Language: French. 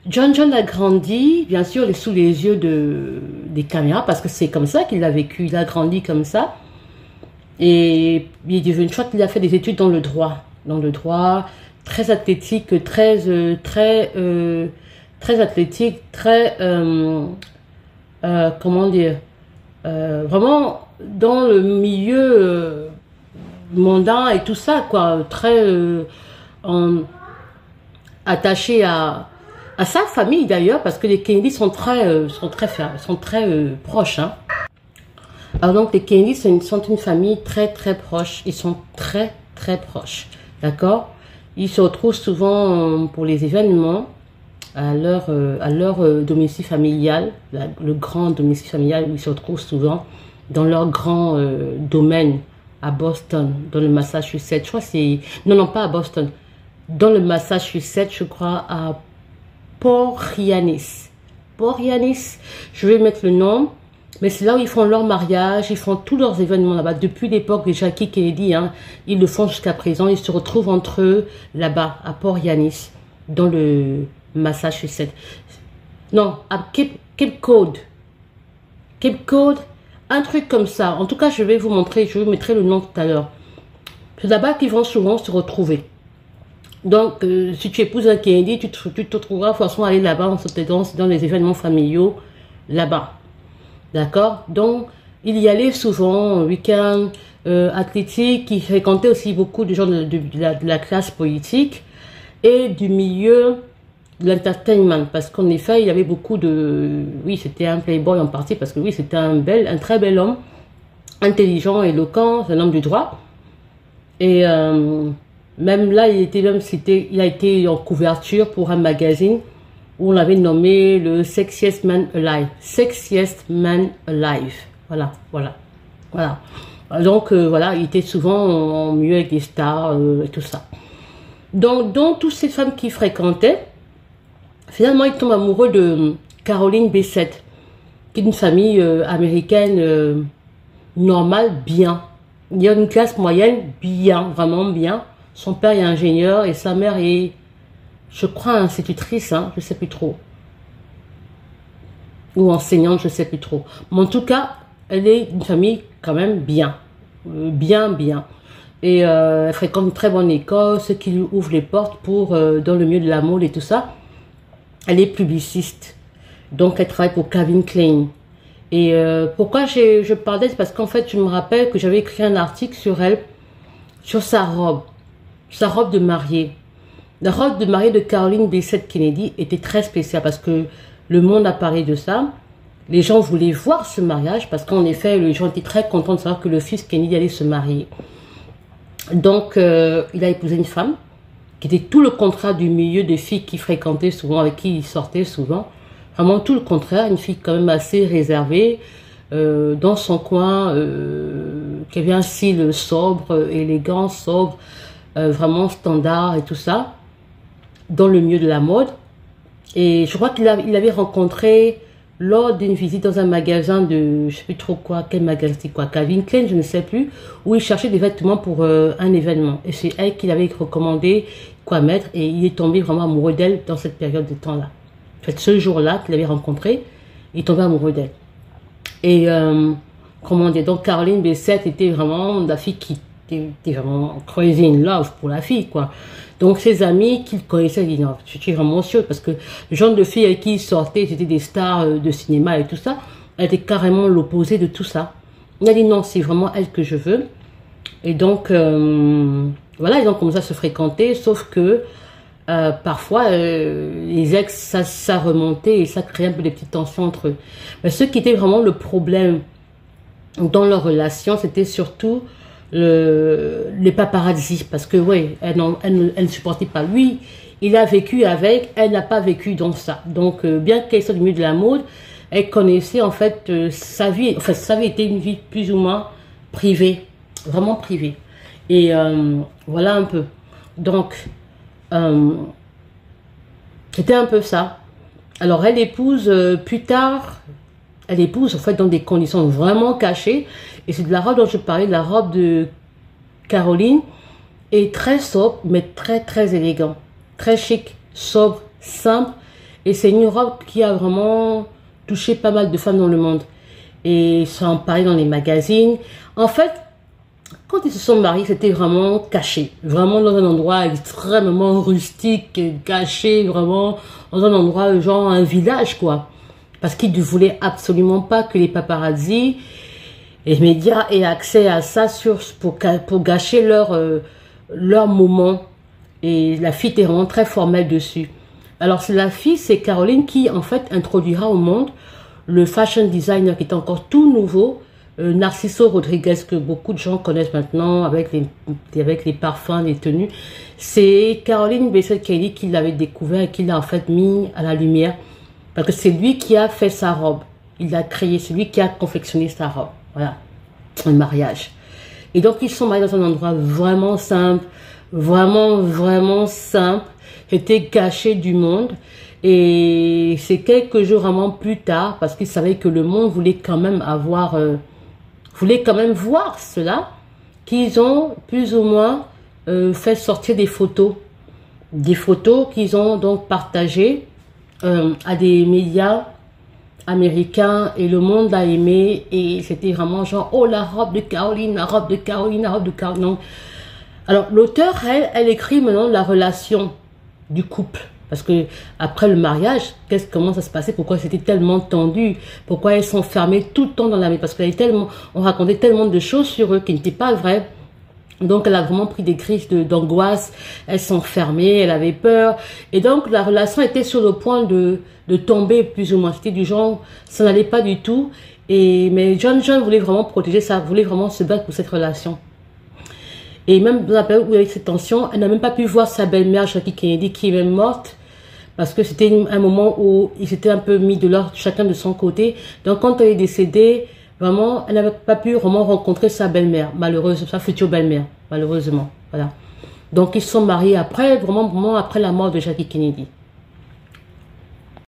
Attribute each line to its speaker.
Speaker 1: John a grandi, bien sûr, sous les yeux des caméras, parce que c'est comme ça qu'il a vécu. Il a grandi comme ça. Et il est devenu, je crois qu'il a fait des études dans le droit. Dans le droit, très athlétique, très athlétique, comment dire, vraiment dans le milieu mondain et tout ça, quoi, très attaché à sa famille d'ailleurs, parce que les Kennedy sont très proches, hein. Alors donc les Kennedy sont une famille très proche, ils sont très d'accord. Ils se retrouvent souvent pour les événements à leur domicile familial, le grand domicile familial où ils se retrouvent souvent dans leur grand domaine à Boston, dans le Massachusetts. Je crois que c'est... Non, pas à Boston. Dans le Massachusetts, je crois, à Port-Hyannis. Port-Hyannis, je vais mettre le nom, mais c'est là où ils font leur mariage, ils font tous leurs événements là-bas. Depuis l'époque de Jackie Kennedy, hein, ils le font jusqu'à présent. Ils se retrouvent entre eux là-bas, à Port-Hyannis, dans le Massachusetts. Non, à Cape Cod. Cape Cod, un truc comme ça. En tout cas, je vais vous montrer, je vous mettrai le nom tout à l'heure. C'est là-bas qu'ils vont souvent se retrouver. Donc, si tu épouses un Kennedy, tu te trouveras forcément aller là-bas, dans les événements familiaux, là-bas. D'accord? Donc, il y allait souvent, week-end, athlétique, qui fréquentait aussi beaucoup de gens de la classe politique et du milieu de l'entertainment. Parce qu'en effet, il y avait beaucoup de... Oui, c'était un playboy en partie, parce que oui, c'était un très bel homme, intelligent, éloquent, un homme du droit. Et... même là, il a été en couverture pour un magazine où on l'avait nommé le Sexiest Man Alive. Sexiest Man Alive. Voilà. Donc, voilà, il était souvent en milieu avec des stars et tout ça. Donc, toutes ces femmes qu'il fréquentait, finalement, il tombe amoureux de Caroline Bessette, qui est une famille américaine normale, bien. Il y a une classe moyenne, bien, vraiment bien. Son père est ingénieur et sa mère est, je crois, institutrice, hein, je ne sais plus trop. Ou enseignante, je ne sais plus trop. Mais en tout cas, elle est une famille quand même bien. Bien. Et elle fréquente une très bonne école, ce qui lui ouvre les portes pour, dans le milieu de la mode et tout ça. Elle est publiciste. Donc, elle travaille pour Calvin Klein. Et pourquoi je parle d'elle, c'est parce qu'en fait, je me rappelle que j'avais écrit un article sur elle, sur sa robe de mariée. La robe de mariée de Caroline Bessette Kennedy était très spéciale parce que le monde a parlé de ça. Les gens voulaient voir ce mariage parce qu'en effet, les gens étaient très contents de savoir que le fils Kennedy allait se marier. Donc, il a épousé une femme qui était tout le contraire du milieu des filles qu'il fréquentait souvent, avec qui il sortait souvent. Vraiment tout le contraire, une fille quand même assez réservée, dans son coin, qui avait un style sobre, élégant, sobre, vraiment standard et tout ça, dans le milieu de la mode. Et je crois qu'il avait rencontré lors d'une visite dans un magasin de, je sais plus trop quoi, quel magasin c'était quoi, Calvin Klein, je ne sais plus, où il cherchait des vêtements pour un événement. Et c'est elle qui l'avait recommandé quoi mettre, et il est tombé vraiment amoureux d'elle dans cette période de temps-là. En fait, ce jour-là qu'il avait rencontré, il est tombé amoureux d'elle. Et comment dire, donc Caroline Bessette était vraiment la fille qui était vraiment crazy in love pour la fille, quoi. Donc ses amis qu'il connaissait, ils disaient non, je suis vraiment sûre, parce que le genre de filles avec qui il sortait, c'était des stars de cinéma et tout ça, elle était carrément l'opposé de tout ça. Il a dit non, c'est vraiment elle que je veux. Et donc, voilà, ils ont commencé à se fréquenter, sauf que parfois, les ex, ça remontait et ça créait un peu des petites tensions entre eux. Mais ce qui était vraiment le problème dans leur relation, c'était surtout les paparazzi, parce que oui, elle ne supportait pas. Lui, il a vécu avec, elle n'a pas vécu dans ça. Donc, bien qu'elle soit du milieu de la mode, elle connaissait en fait sa vie. Enfin, sa vie était une vie plus ou moins privée, vraiment privée. Et voilà un peu. Donc, c'était un peu ça. Alors, elle épouse plus tard. Elle épouse en fait dans des conditions vraiment cachées. Et c'est de la robe dont je parlais, de la robe de Caroline. Et très sobre, mais très élégant. Très chic, sobre, simple. Et c'est une robe qui a vraiment touché pas mal de femmes dans le monde. Et ça en parlait dans les magazines. En fait, quand ils se sont mariés, c'était vraiment caché. Vraiment dans un endroit extrêmement rustique, caché, vraiment dans un endroit genre un village, quoi. Parce qu'ils ne voulaient absolument pas que les paparazzi et les médias aient accès à ça pour gâcher leur moment. Et la fille était vraiment très formelle dessus. Alors, c'est Caroline qui, en fait, introduira au monde le fashion designer qui est encore tout nouveau, Narciso Rodriguez, que beaucoup de gens connaissent maintenant avec les parfums, les tenues. C'est Caroline Bessette-Kelly qui l'avait découvert et qui l'a en fait mis à la lumière. Parce que c'est lui qui a fait sa robe. Il l'a créé, c'est lui qui a confectionné sa robe. Voilà, un mariage. Et donc, ils sont mariés dans un endroit vraiment simple, vraiment simple. C'était caché du monde. Et c'est quelques jours vraiment plus tard, parce qu'ils savaient que le monde voulait quand même voir cela, qu'ils ont plus ou moins fait sortir des photos qu'ils ont donc partagées à des médias américains, et le monde l'a aimé, et c'était vraiment genre, oh, la robe de Caroline, la robe de Caroline, la robe de Caroline. Non. Alors l'auteur, elle écrit maintenant la relation du couple. Parce que après le mariage, comment ça se passait, pourquoi c'était tellement tendu, pourquoi elles sont fermées tout le temps dans la maison, parce on racontait tellement de choses sur eux qui n'étaient pas vraies. Donc elle a vraiment pris des crises d'angoisse, elles sont fermées, elle avait peur, et donc la relation était sur le point de tomber plus ou moins. C'était du genre, ça n'allait pas du tout, mais John voulait vraiment protéger ça, voulait vraiment se battre pour cette relation. Et même dans la période où il y avait cette tension, elle n'a même pas pu voir sa belle-mère, Jackie Kennedy, qui est même morte, parce que c'était un moment où ils s'étaient un peu mis de l'ordre, chacun de son côté. Donc quand elle est décédée, vraiment, elle n'avait pas pu vraiment rencontrer sa belle-mère, malheureusement, sa future belle-mère, malheureusement. Voilà. Donc ils se sont mariés après, vraiment après la mort de Jackie Kennedy.